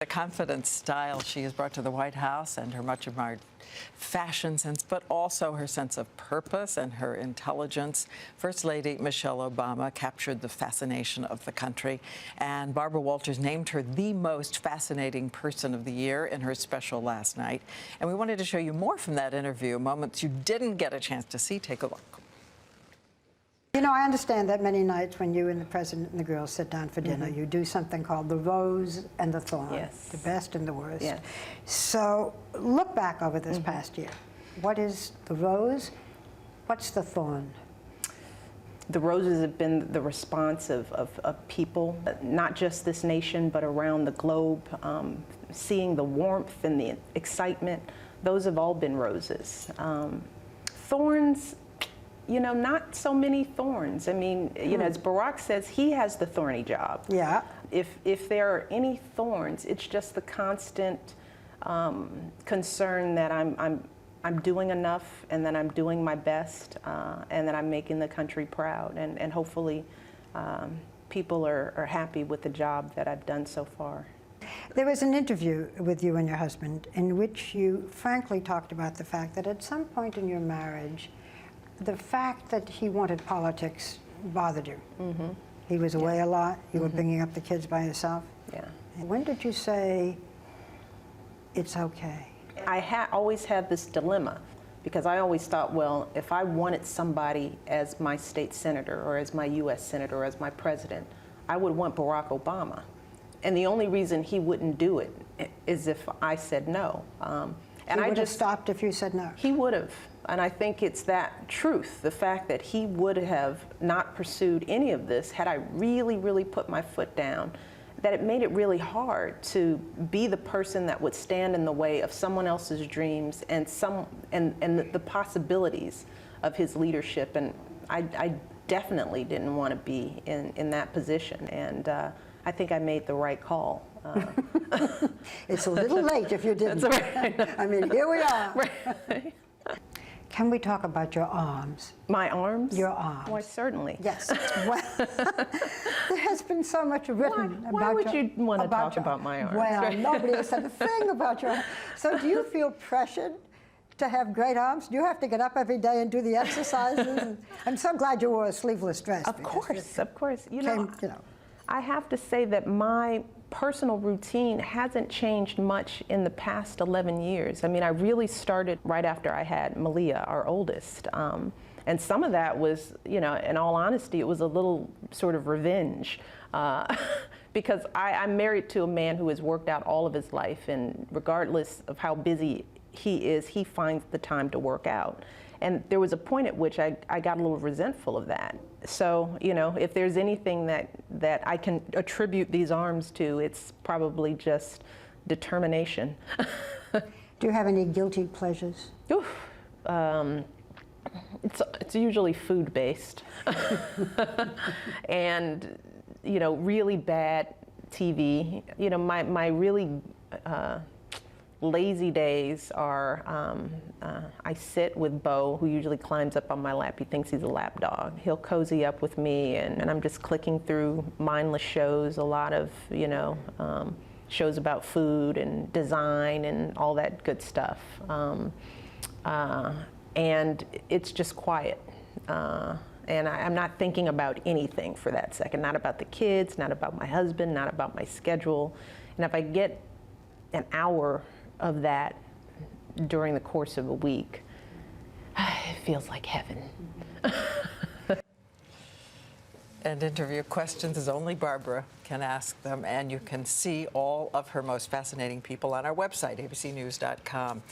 The confident style she has brought to the White House and her much admired fashion sense, but also her sense of purpose and her intelligence. First Lady Michelle Obama captured the fascination of the country, and Barbara Walters named her the most fascinating person of the year in her special last night. And we wanted to show you more from that interview, moments you didn't get a chance to see. Take a look. You know, I understand that many nights when you and the president and the girls sit down for dinner, you do something called the rose and the thorn, yes. The best and the worst. Yes. So look back over this past year. What is the rose? What's the thorn? The roses have been the response of people, not just this nation, but around the globe, seeing the warmth and the excitement. Those have all been roses. Thorns, you know, not so many thorns. I mean, you know, as Barack says, he has the thorny job. Yeah. If there are any thorns, it's just the constant concern that I'm doing enough, and that I'm doing my best, and that I'm making the country proud, and hopefully people are happy with the job that I've done so far. There was an interview with you and your husband in which you frankly talked about the fact that at some point in your marriage, the fact that he wanted politics bothered you. He was away a lot. You were bringing up the kids by yourself. Yeah. And when did you say, it's okay? I always had this dilemma, because I always thought, well, if I wanted somebody as my state senator or as my U.S. senator or as my president, I would want Barack Obama. And the only reason he wouldn't do it is if I said no. And he would have stopped if you said no? He would have. And I think it's that truth, the fact that he would have not pursued any of this had I really, really put my foot down, that it made it really hard to be the person that would stand in the way of someone else's dreams and the possibilities of his leadership. And I definitely didn't want to be in that position. And I think I made the right call. It's a little late if you didn't. That's right. I mean, here we are. Right. Can we talk about your arms? My arms? Your arms. Why, certainly. Yes. Well, there has been so much written about Why would you want to talk about my arms? Well, right? nobody has said a thing about your arms. So do you feel pressured to have great arms? Do you have to get up every day and do the exercises? I'm so glad you wore a sleeveless dress. Of course, of course. You know, I have to say that my personal routine hasn't changed much in the past 11 years. I mean, I really started right after I had Malia, our oldest. And some of that was, you know, in all honesty, it was a little sort of revenge. Because I'm married to a man who has worked out all of his life, and regardless of how busy he is, he finds the time to work out. And there was a point at which I got a little resentful of that. So, you know, if there's anything that I can attribute these arms to, it's probably just determination. Do you have any guilty pleasures? Oof. It's usually food-based. And, you know, really bad TV. You know, my really lazy days are, I sit with Bo, who usually climbs up on my lap. He thinks he's a lap dog. He'll cozy up with me, and I'm just clicking through mindless shows, a lot of, you know, shows about food and design and all that good stuff. And it's just quiet. And I'm not thinking about anything for that second, not about the kids, not about my husband, not about my schedule. And if I get an hour of that during the course of a week, it feels like heaven. And interview questions as only Barbara can ask them, and you can see all of her most fascinating people on our website, abcnews.com.